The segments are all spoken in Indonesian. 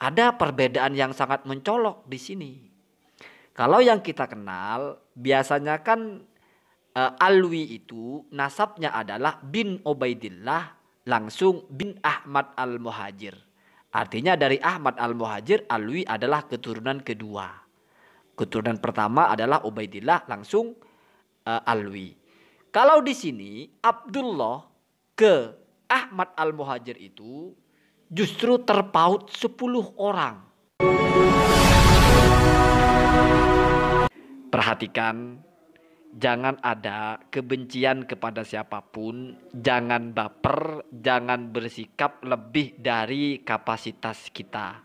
Ada perbedaan yang sangat mencolok di sini. Kalau yang kita kenal biasanya kan Alwi itu nasabnya adalah bin Ubaidillah langsung bin Ahmad Al-Muhajir. Artinya dari Ahmad Al-Muhajir, Alwi adalah keturunan kedua. Keturunan pertama adalah Ubaidillah langsung Alwi. Kalau di sini Abdullah ke Ahmad Al-Muhajir itu justru terpaut 10 orang. Perhatikan, jangan ada kebencian kepada siapapun, jangan baper, jangan bersikap lebih dari kapasitas kita.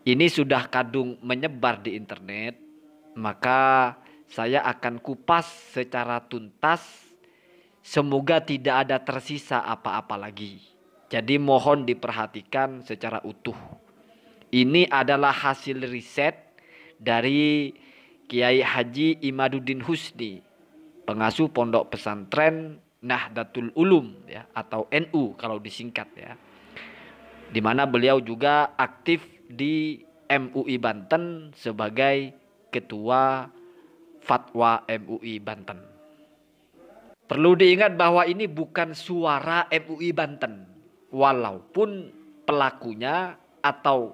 Ini sudah kadung menyebar di internet, maka saya akan kupas secara tuntas. Semoga tidak ada tersisa apa-apa lagi. Jadi mohon diperhatikan secara utuh. Ini adalah hasil riset dari Kiai Haji Imaduddin Husni, pengasuh Pondok Pesantren Nahdlatul Ulum ya, atau NU kalau disingkat ya. Di mana beliau juga aktif di MUI Banten sebagai ketua fatwa MUI Banten. Perlu diingat bahwa ini bukan suara MUI Banten, walaupun pelakunya atau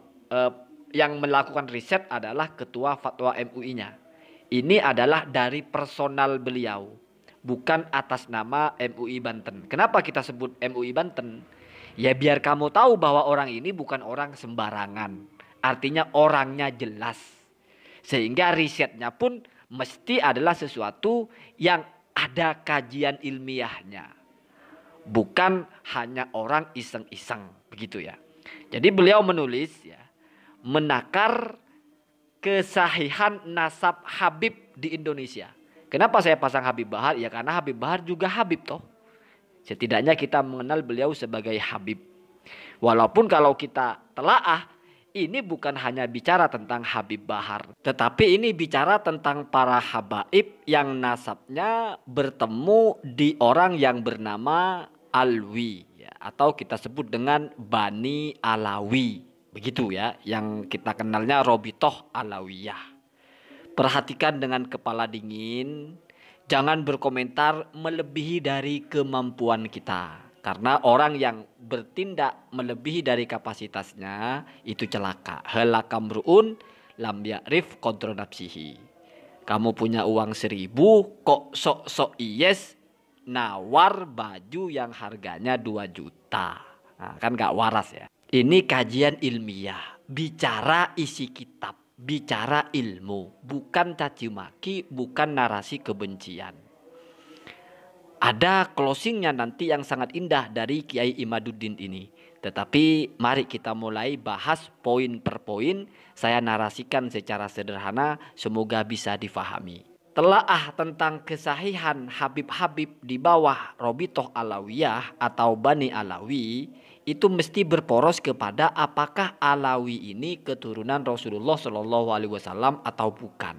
yang melakukan riset adalah ketua fatwa MUI-nya. Ini adalah dari personal beliau, bukan atas nama MUI Banten. Kenapa kita sebut MUI Banten? Ya biar kamu tahu bahwa orang ini bukan orang sembarangan. Artinya orangnya jelas. Sehingga risetnya pun mesti adalah sesuatu yang ada kajian ilmiahnya. Bukan hanya orang iseng-iseng, begitu ya. Jadi beliau menulis ya, menakar kesahihan nasab Habib di Indonesia. Kenapa saya pasang Habib Bahar? Ya karena Habib Bahar juga Habib toh. Setidaknya kita mengenal beliau sebagai Habib. Walaupun kalau kita telaah, ini bukan hanya bicara tentang Habib Bahar. Tetapi ini bicara tentang para habaib yang nasabnya bertemu di orang yang bernama Alwi. Ya, atau kita sebut dengan Bani Alawi. Begitu ya, yang kita kenalnya Robitoh Alawiyah. Perhatikan dengan kepala dingin, jangan berkomentar melebihi dari kemampuan kita. Karena orang yang bertindak melebihi dari kapasitasnya itu celaka. Halakamruun lam ya'rif qadra nafsihi. Kamu punya uang 1.000 kok sok-sok yes nawar baju yang harganya 2 juta. Nah, kan gak waras ya. Ini kajian ilmiah, bicara isi kitab, bicara ilmu, bukan caci maki, bukan narasi kebencian. Ada closingnya nanti yang sangat indah dari Kiai Imaduddin ini. Tetapi mari kita mulai bahas poin per poin, saya narasikan secara sederhana, semoga bisa difahami. Telaah tentang kesahihan Habib-Habib di bawah Robitoh Alawiyah atau Bani Alawi itu mesti berporos kepada apakah Alawi ini keturunan Rasulullah Shallallahu Alaihi Wasallam atau bukan.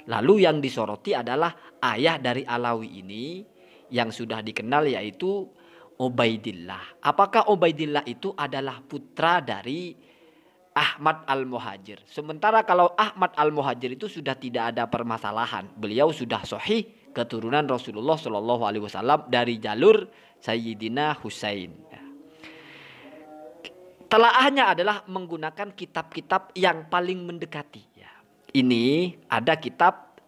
Lalu yang disoroti adalah ayah dari Alawi ini yang sudah dikenal yaitu Ubaidillah. Apakah Ubaidillah itu adalah putra dari Ahmad Al-Muhajir? Sementara kalau Ahmad Al-Muhajir itu sudah tidak ada permasalahan. Beliau sudah sahih keturunan Rasulullah Shallallahu Alaihi Wasallam dari jalur Sayyidina Husain. Telaahnya adalah menggunakan kitab-kitab yang paling mendekati. Ya. Ini ada kitab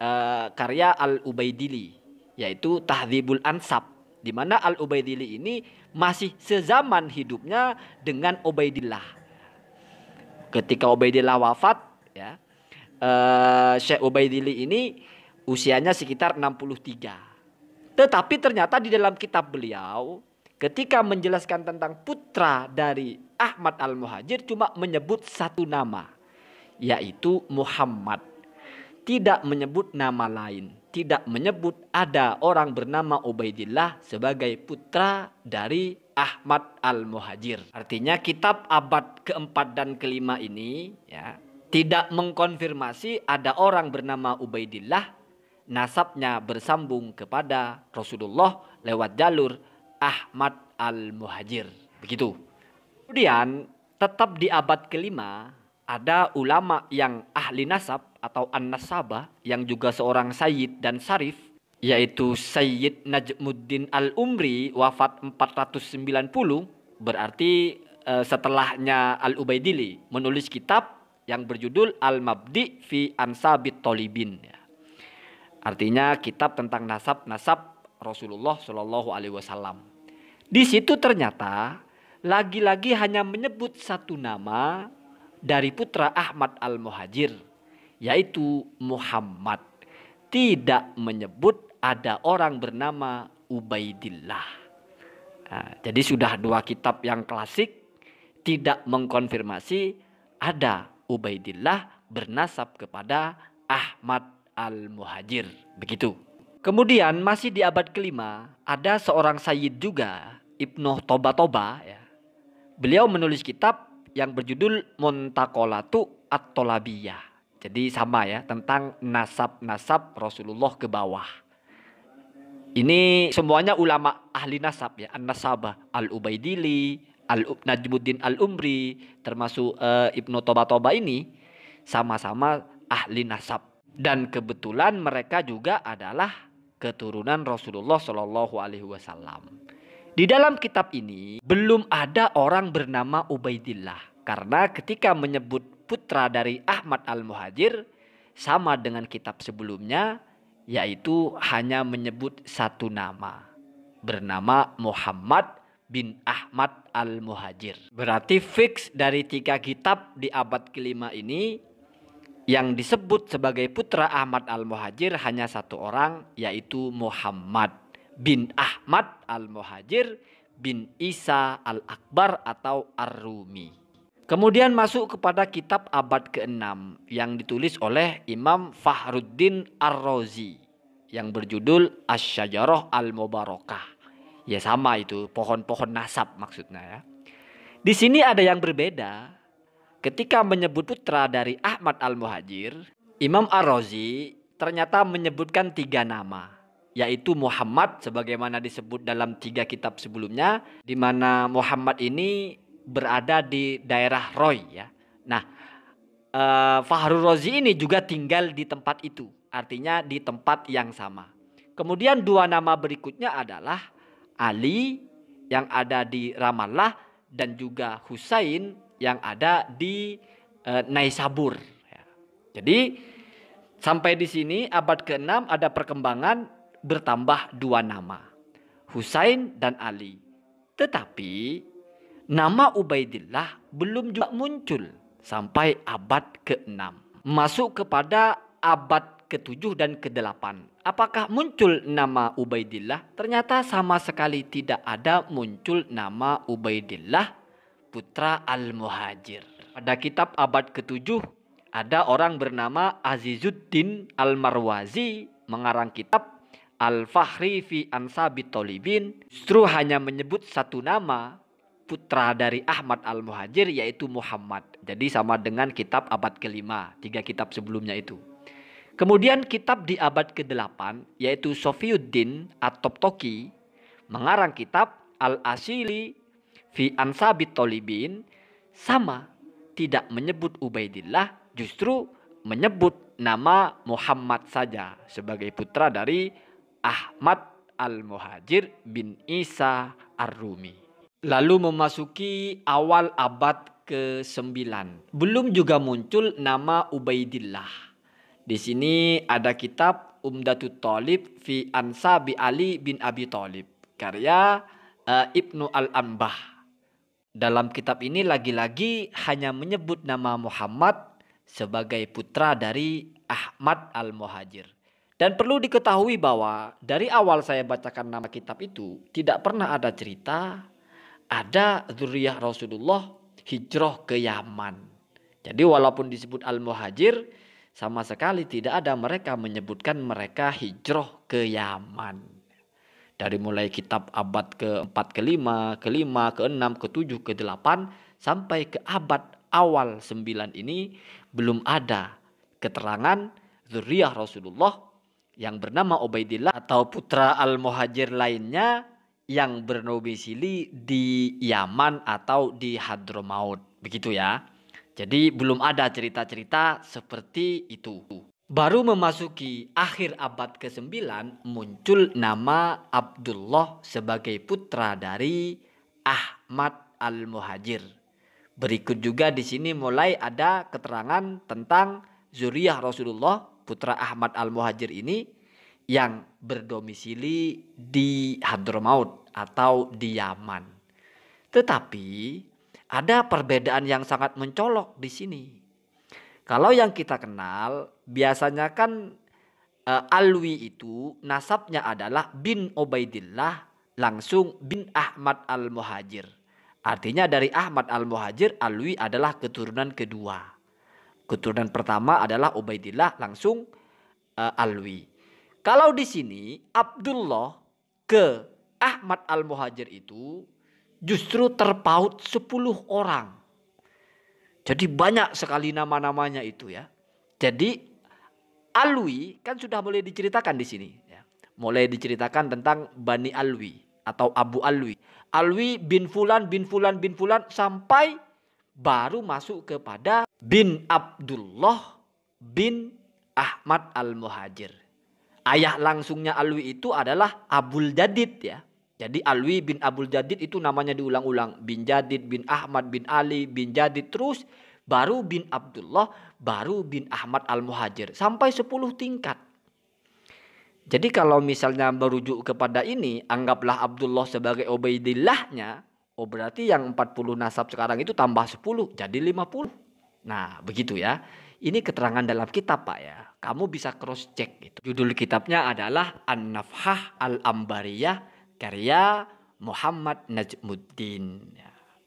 karya Al-Ubaidili, yaitu Tahdzibul Ansab, di mana Al-Ubaidili ini masih sezaman hidupnya dengan Ubaidillah. Ketika Ubaidillah wafat, ya, Syekh Ubaidili ini usianya sekitar 63. Tetapi ternyata di dalam kitab beliau, ketika menjelaskan tentang putra dari Ahmad Al-Muhajir cuma menyebut satu nama, yaitu Muhammad. Tidak menyebut nama lain. Tidak menyebut ada orang bernama Ubaidillah sebagai putra dari Ahmad Al-Muhajir. Artinya kitab abad keempat dan kelima ini ya, tidak mengkonfirmasi ada orang bernama Ubaidillah nasabnya bersambung kepada Rasulullah lewat jalur Ahmad Al-Muhajir. Begitu. Kemudian tetap di abad kelima ada ulama yang ahli nasab atau an-nasabah yang juga seorang sayyid dan syarif, yaitu Sayyid Najmuddin Al-Umri, wafat 490, berarti setelahnya Al-Ubaidili, menulis kitab yang berjudul Al-Mabdi fi Ansabit Tolibin. Artinya kitab tentang nasab-nasab Rasulullah Shallallahu Alaihi Wasallam. Di situ ternyata lagi-lagi hanya menyebut satu nama dari putra Ahmad Al-Muhajir, yaitu Muhammad. Tidak menyebut ada orang bernama Ubaidillah. Nah, jadi sudah dua kitab yang klasik tidak mengkonfirmasi ada Ubaidillah bernasab kepada Ahmad Al-Muhajir. Begitu. Kemudian masih di abad kelima ada seorang sayyid juga, Ibnu Toba, ya. Beliau menulis kitab yang berjudul Muntaqolatu At-Tolabiyah. Jadi sama ya, tentang nasab-nasab Rasulullah ke bawah. Ini semuanya ulama ahli nasab ya, An-Nasabah, Al-Ubaidili, Najmuddin Al-Umri, termasuk Ibnu Toba ini sama-sama ahli nasab. Dan kebetulan mereka juga adalah keturunan Rasulullah Shallallahu Alaihi Wasallam. Di dalam kitab ini belum ada orang bernama Ubaidillah, karena ketika menyebut putra dari Ahmad Al-Muhajir sama dengan kitab sebelumnya, yaitu hanya menyebut satu nama, bernama Muhammad bin Ahmad Al-Muhajir. Berarti fix dari 3 kitab di abad kelima ini yang disebut sebagai putra Ahmad Al-Muhajir hanya satu orang, yaitu Muhammad bin Ahmad Al-Muhajir bin Isa Al-Akbar atau Ar-Rumi. Kemudian masuk kepada kitab abad ke-6 yang ditulis oleh Imam Fakhruddin Ar-Razi yang berjudul Asy-Syajarah Al-Mubarakah. Ya sama itu, pohon-pohon nasab maksudnya ya. Di sini ada yang berbeda. Ketika menyebut putra dari Ahmad Al-Muhajir, Imam Ar-Razi ternyata menyebutkan 3 nama, yaitu Muhammad sebagaimana disebut dalam 3 kitab sebelumnya, di mana Muhammad ini berada di daerah Roy ya. Nah, Fakhrul Razi ini juga tinggal di tempat itu, artinya di tempat yang sama. Kemudian 2 nama berikutnya adalah Ali yang ada di Ramallah dan juga Husain yang ada di Naisabur. Ya. Jadi sampai di sini abad ke-6 ada perkembangan bertambah 2 nama, Husain dan Ali. Tetapi nama Ubaidillah belum juga muncul sampai abad ke-6. Masuk kepada abad ke-7 dan ke-8. Apakah muncul nama Ubaidillah? Ternyata sama sekali tidak ada muncul nama Ubaidillah putra Al-Muhajir. Pada kitab abad ke-7 ada orang bernama Azizuddin Al-Marwazi mengarang kitab Al-Fakhri fi Ansabit Tolibin. Justru hanya menyebut satu nama putra dari Ahmad Al-Muhajir, yaitu Muhammad. Jadi sama dengan kitab abad ke-5, 3 kitab sebelumnya itu. Kemudian kitab di abad ke-8 yaitu Sofiyuddin At-Tobtoki mengarang kitab Al-Asili fi Ansabit Tolibin, sama tidak menyebut Ubaidillah, justru menyebut nama Muhammad saja sebagai putra dari Ahmad Al-Muhajir bin Isa Ar-Rumi. Lalu memasuki awal abad ke-9, belum juga muncul nama Ubaidillah. Di sini ada kitab Umdatut Thalib fi Ansabi Ali bin Abi Thalib, karya Ibnu Al-Anbah. Dalam kitab ini lagi-lagi hanya menyebut nama Muhammad sebagai putra dari Ahmad Al-Muhajir. Dan perlu diketahui bahwa dari awal saya bacakan nama kitab itu tidak pernah ada cerita ada zuriyah Rasulullah hijrah ke Yaman. Jadi walaupun disebut Al-Muhajir, sama sekali tidak ada mereka menyebutkan mereka hijrah ke Yaman. Dari mulai kitab abad ke-4, ke-5, ke-5, ke-6, ke-7, ke-8 sampai ke abad awal 9 ini belum ada keterangan zuriyah Rasulullah yang bernama Ubaidillah atau putra Al-Muhajir lainnya yang berdomisili di Yaman atau di Hadramaut. Begitu ya. Jadi belum ada cerita-cerita seperti itu. Baru memasuki akhir abad ke-9 muncul nama Abdullah sebagai putra dari Ahmad Al-Muhajir. Berikut juga di sini mulai ada keterangan tentang zuriyah Rasulullah, putra Ahmad Al-Muhajir ini yang berdomisili di Hadramaut atau di Yaman. Tetapi ada perbedaan yang sangat mencolok di sini. Kalau yang kita kenal biasanya kan Alwi itu nasabnya adalah bin Ubaidillah langsung bin Ahmad Al-Muhajir. Artinya dari Ahmad Al-Muhajir, Alwi adalah keturunan kedua. Keturunan pertama adalah Ubaidillah langsung Alwi. Kalau di sini Abdullah ke Ahmad Al-Muhajir itu justru terpaut 10 orang. Jadi banyak sekali nama-namanya itu ya. Jadi Alwi kan sudah mulai diceritakan di sini. Ya. Mulai diceritakan tentang Bani Alwi atau Abu Alwi. Alwi bin Fulan, bin Fulan, bin Fulan sampai baru masuk kepada bin Abdullah bin Ahmad Al-Muhajir. Ayah langsungnya Alwi itu adalah Abul Jadid ya. Jadi Alwi bin Abul Jadid itu namanya diulang-ulang. Bin Jadid, bin Ahmad, bin Ali, bin Jadid terus. Baru bin Abdullah, baru bin Ahmad Al-Muhajir. Sampai 10 tingkat. Jadi kalau misalnya merujuk kepada ini, anggaplah Abdullah sebagai Ubaidillahnya. Oh berarti yang 40 nasab sekarang itu tambah 10, jadi 50. Nah begitu ya. Ini keterangan dalam kitab Pak ya. Kamu bisa cross check gitu. Judul kitabnya adalah An-Nafhah Al-Ambariyah karya Muhammad Najmuddin.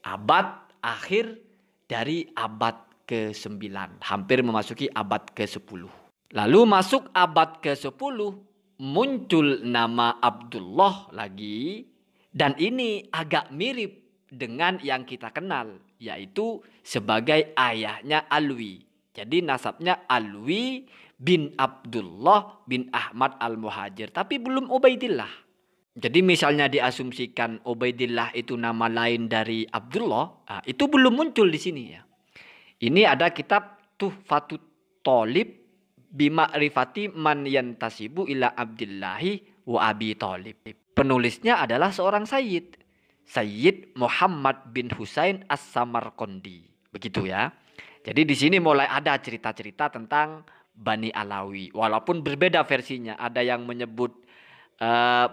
Abad akhir dari abad ke-9. Hampir memasuki abad ke-10. Lalu masuk abad ke-10 muncul nama Abdullah lagi. Dan ini agak mirip dengan yang kita kenal. Yaitu sebagai ayahnya Alwi. Jadi nasabnya Alwi bin Abdullah bin Ahmad Al-Muhajir. Tapi belum Ubaidillah. Jadi misalnya diasumsikan Ubaidillah itu nama lain dari Abdullah, itu belum muncul di sini ya. Ini ada kitab Tuhfatut Thalib bima'rifati man yantasibu ila Abdillahi wa Abi Thalib. Penulisnya adalah seorang Sayyid, Sayyid Muhammad bin Husain As-Samarqandi. Begitu ya. Jadi di sini mulai ada cerita-cerita tentang Bani Alawi. Walaupun berbeda versinya, ada yang menyebut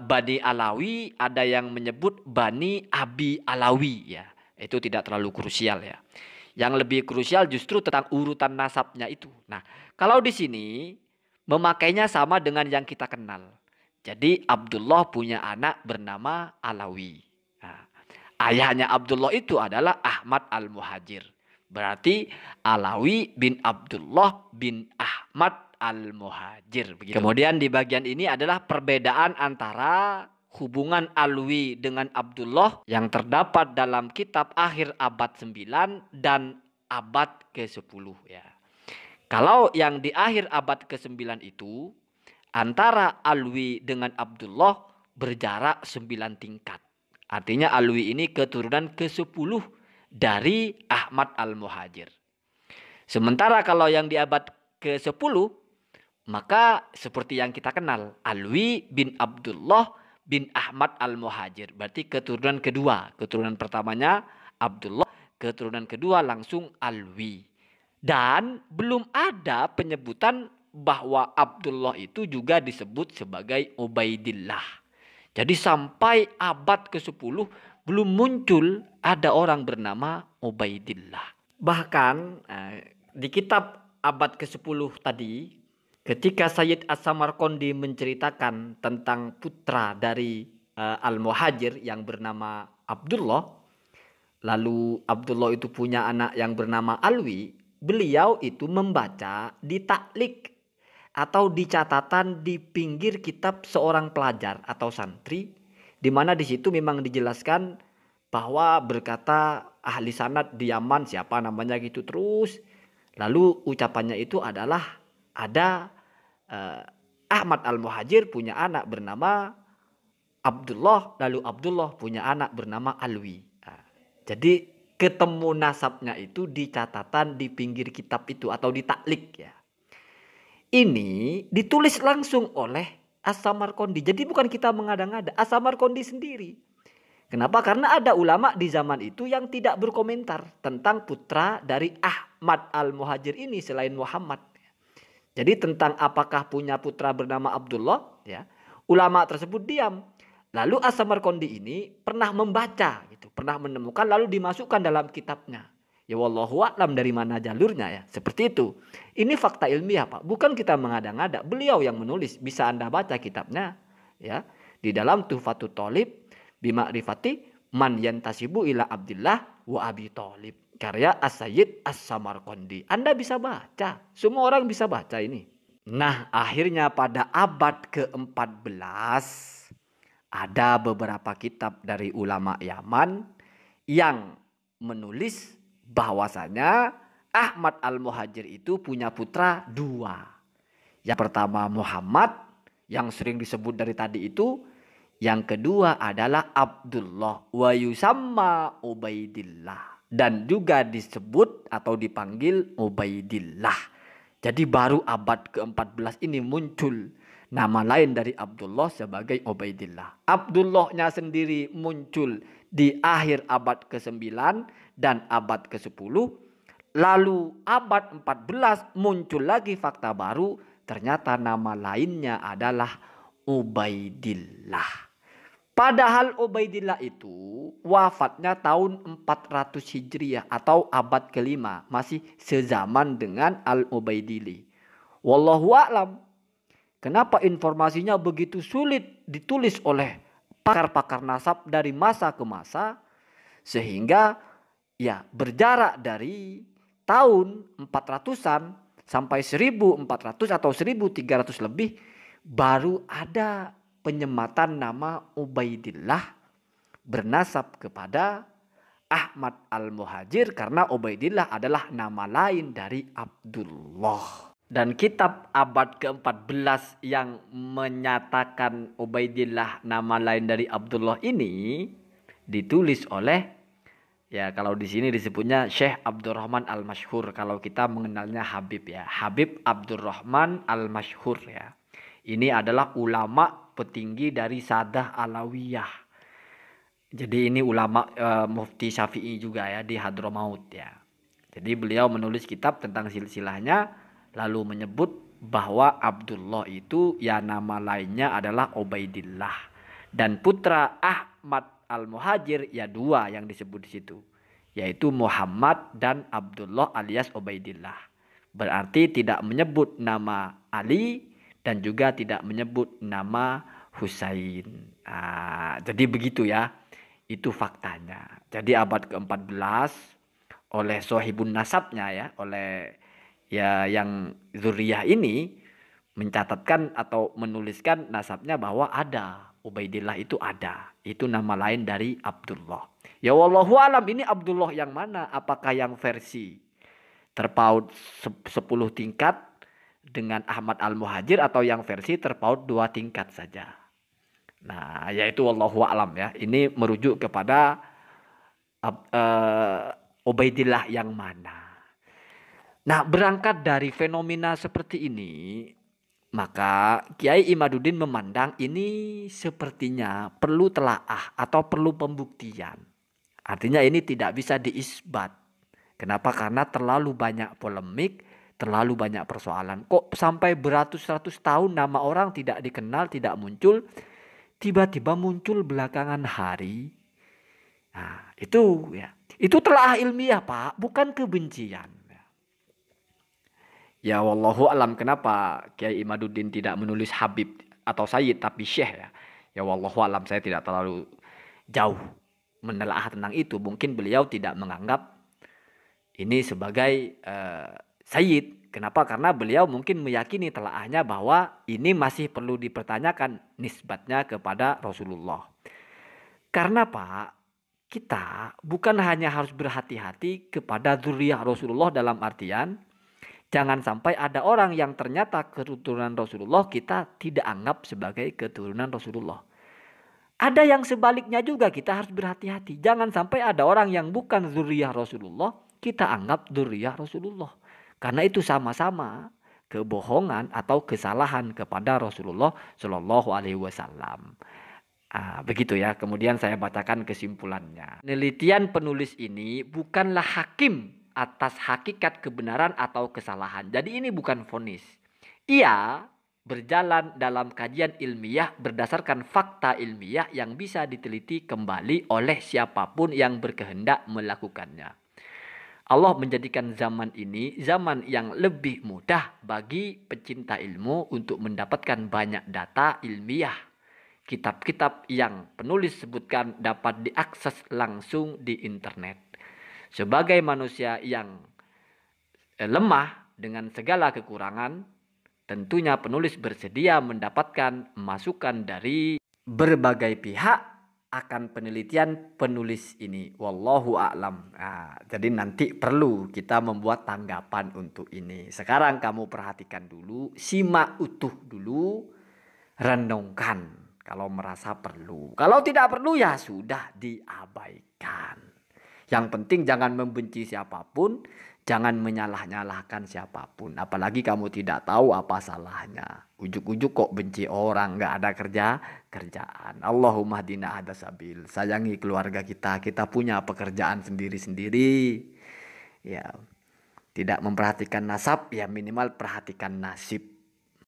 Bani Alawi, ada yang menyebut Bani Abi Alawi ya. Itu tidak terlalu krusial ya. Yang lebih krusial justru tentang urutan nasabnya itu. Nah, kalau di sini memakainya sama dengan yang kita kenal. Jadi Abdullah punya anak bernama Alawi. Nah, ayahnya Abdullah itu adalah Ahmad Al-Muhajir. Berarti Alawi bin Abdullah bin Ahmad Al-Muhajir. Begitu. Kemudian di bagian ini adalah perbedaan antara hubungan Alwi dengan Abdullah yang terdapat dalam kitab akhir abad 9 dan abad ke-10 ya. Kalau yang di akhir abad ke-9 itu antara Alwi dengan Abdullah berjarak 9 tingkat. Artinya Alwi ini keturunan ke-10 dari Ahmad Al-Muhajir. Sementara kalau yang di abad ke-10 maka seperti yang kita kenal, Alwi bin Abdullah bin Ahmad Al-Muhajir. Berarti keturunan kedua. Keturunan pertamanya Abdullah, keturunan kedua langsung Alwi. Dan belum ada penyebutan bahwa Abdullah itu juga disebut sebagai Ubaidillah. Jadi sampai abad ke-10 belum muncul ada orang bernama Ubaidillah. Bahkan di kitab abad ke-10 tadi, ketika Sayyid As-Samarqandi menceritakan tentang putra dari Al-Muhajir yang bernama Abdullah, lalu Abdullah itu punya anak yang bernama Alwi, beliau itu membaca di taklik atau di catatan di pinggir kitab seorang pelajar atau santri, di mana di situ memang dijelaskan bahwa berkata ahli sanad di Yaman siapa namanya gitu terus, lalu ucapannya itu adalah ada Ahmad Al-Muhajir punya anak bernama Abdullah, lalu Abdullah punya anak bernama Alwi. Nah, jadi ketemu nasabnya itu di catatan di pinggir kitab itu atau di taklik ya. Ini ditulis langsung oleh As-Samarqandi. Jadi bukan kita mengada-ngada, As-Samarqandi sendiri. Kenapa? Karena ada ulama di zaman itu yang tidak berkomentar tentang putra dari Ahmad Al-Muhajir ini selain Muhammad. Jadi tentang apakah punya putra bernama Abdullah, ya, ulama tersebut diam. Lalu As-Samarqandi ini pernah membaca, gitu, pernah menemukan, lalu dimasukkan dalam kitabnya. Ya wallahu a'lam dari mana jalurnya ya. Seperti itu. Ini fakta ilmiah Pak. Bukan kita mengada-ngada. Beliau yang menulis. Bisa Anda baca kitabnya. Ya. Di dalam Tuhfatul Thalib bima'rifati man yantasibu ila Abdillah wa Abi Thalib. Karya As-Sayyid As-Samarqandi. Anda bisa baca. Semua orang bisa baca ini. Nah akhirnya pada abad ke-14 ada beberapa kitab dari ulama Yaman yang menulis bahwasanya Ahmad Al-Muhajir itu punya putra 2. Yang pertama Muhammad yang sering disebut dari tadi itu. Yang kedua adalah Abdullah wa yusamma Ubaidillah. Dan juga disebut atau dipanggil Ubaidillah. Jadi baru abad ke-14 ini muncul nama lain dari Abdullah sebagai Ubaidillah. Abdullahnya sendiri muncul di akhir abad ke-9 dan abad ke-10. Lalu abad 14 muncul lagi fakta baru. Ternyata nama lainnya adalah Ubaidillah. Padahal Ubaidillah itu wafatnya tahun 400 Hijriah atau abad ke-5. Masih sezaman dengan Al-Ubaidili. Wallahu a'lam. Kenapa informasinya begitu sulit ditulis oleh pakar-pakar nasab dari masa ke masa. Sehingga ya berjarak dari tahun 400-an sampai 1400 atau 1300 lebih. Baru ada penyematan nama Ubaidillah bernasab kepada Ahmad Al-Muhajir karena Ubaidillah adalah nama lain dari Abdullah. Dan kitab abad ke-14 yang menyatakan Ubaidillah nama lain dari Abdullah ini ditulis oleh, ya kalau di sini disebutnya Syekh Abdurrahman Al-Masyhur, kalau kita mengenalnya Habib ya, Habib Abdurrahman Al-Masyhur ya. Ini adalah ulama petinggi dari Sadah Alawiyah. Jadi ini ulama Mufti Syafi'i juga ya di Hadramaut ya. Jadi beliau menulis kitab tentang silsilahnya lalu menyebut bahwa Abdullah itu ya nama lainnya adalah Ubaidillah dan putra Ahmad Al-Muhajir ya 2 yang disebut di situ, yaitu Muhammad dan Abdullah alias Ubaidillah. Berarti tidak menyebut nama Ali dan juga tidak menyebut nama Husain. Jadi begitu ya. Itu faktanya. Jadi abad ke-14 oleh sohibun nasabnya ya, oleh ya yang zuriyah ini mencatatkan atau menuliskan nasabnya bahwa ada Ubaidillah itu ada. Itu nama lain dari Abdullah. Ya wallahu alam, ini Abdullah yang mana? Apakah yang versi terpaut 10 tingkat dengan Ahmad Al-Muhajir atau yang versi terpaut 2 tingkat saja? Nah, yaitu wallahu a'lam ya. Ini merujuk kepada Ubaidillah yang mana. Nah, berangkat dari fenomena seperti ini, maka Kiai Imaduddin memandang ini sepertinya perlu telaah atau perlu pembuktian. Artinya ini tidak bisa diisbat. Kenapa? Karena terlalu banyak polemik, terlalu banyak persoalan. Kok sampai beratus-ratus tahun nama orang tidak dikenal, tidak muncul. Tiba-tiba muncul belakangan hari. Nah, itu ya. Itu telah ilmiah, Pak, bukan kebencian. Ya wallahu alam, kenapa Kiai Imaduddin tidak menulis Habib atau Sayyid tapi Syekh ya. Ya wallahu alam, saya tidak terlalu jauh menelaah tentang itu. Mungkin beliau tidak menganggap ini sebagai Sayyid. Kenapa? Karena beliau mungkin meyakini telaahnya bahwa ini masih perlu dipertanyakan nisbatnya kepada Rasulullah. Karena Pak, kita bukan hanya harus berhati-hati kepada zuriyah Rasulullah dalam artian jangan sampai ada orang yang ternyata keturunan Rasulullah kita tidak anggap sebagai keturunan Rasulullah. Ada yang sebaliknya juga, kita harus berhati-hati. Jangan sampai ada orang yang bukan zuriyah Rasulullah, kita anggap zuriyah Rasulullah. Karena itu sama-sama kebohongan atau kesalahan kepada Rasulullah Shallallahu Alaihi Wasallam. Begitu ya. Kemudian saya bacakan kesimpulannya. Penelitian penulis ini bukanlah hakim atas hakikat kebenaran atau kesalahan. Jadi ini bukan vonis. Ia berjalan dalam kajian ilmiah berdasarkan fakta ilmiah yang bisa diteliti kembali oleh siapapun yang berkehendak melakukannya. Allah menjadikan zaman ini zaman yang lebih mudah bagi pecinta ilmu untuk mendapatkan banyak data ilmiah. Kitab-kitab yang penulis sebutkan dapat diakses langsung di internet. Sebagai manusia yang lemah dengan segala kekurangan, tentunya penulis bersedia mendapatkan masukan dari berbagai pihak akan penelitian penulis ini. Wallahu a'lam. Jadi nanti perlu kita membuat tanggapan untuk ini. Sekarang kamu perhatikan dulu, simak utuh dulu, renungkan. Kalau merasa perlu. Kalau tidak perlu ya sudah diabaikan. Yang penting jangan membenci siapapun. Jangan menyalah-nyalahkan siapapun. Apalagi kamu tidak tahu apa salahnya. Ujuk-ujuk kok benci orang. Gak ada kerjaan. Allahumma hdina hada sabil. Sayangi keluarga kita. Kita punya pekerjaan sendiri-sendiri. Ya, tidak memperhatikan nasab. Ya minimal perhatikan nasib.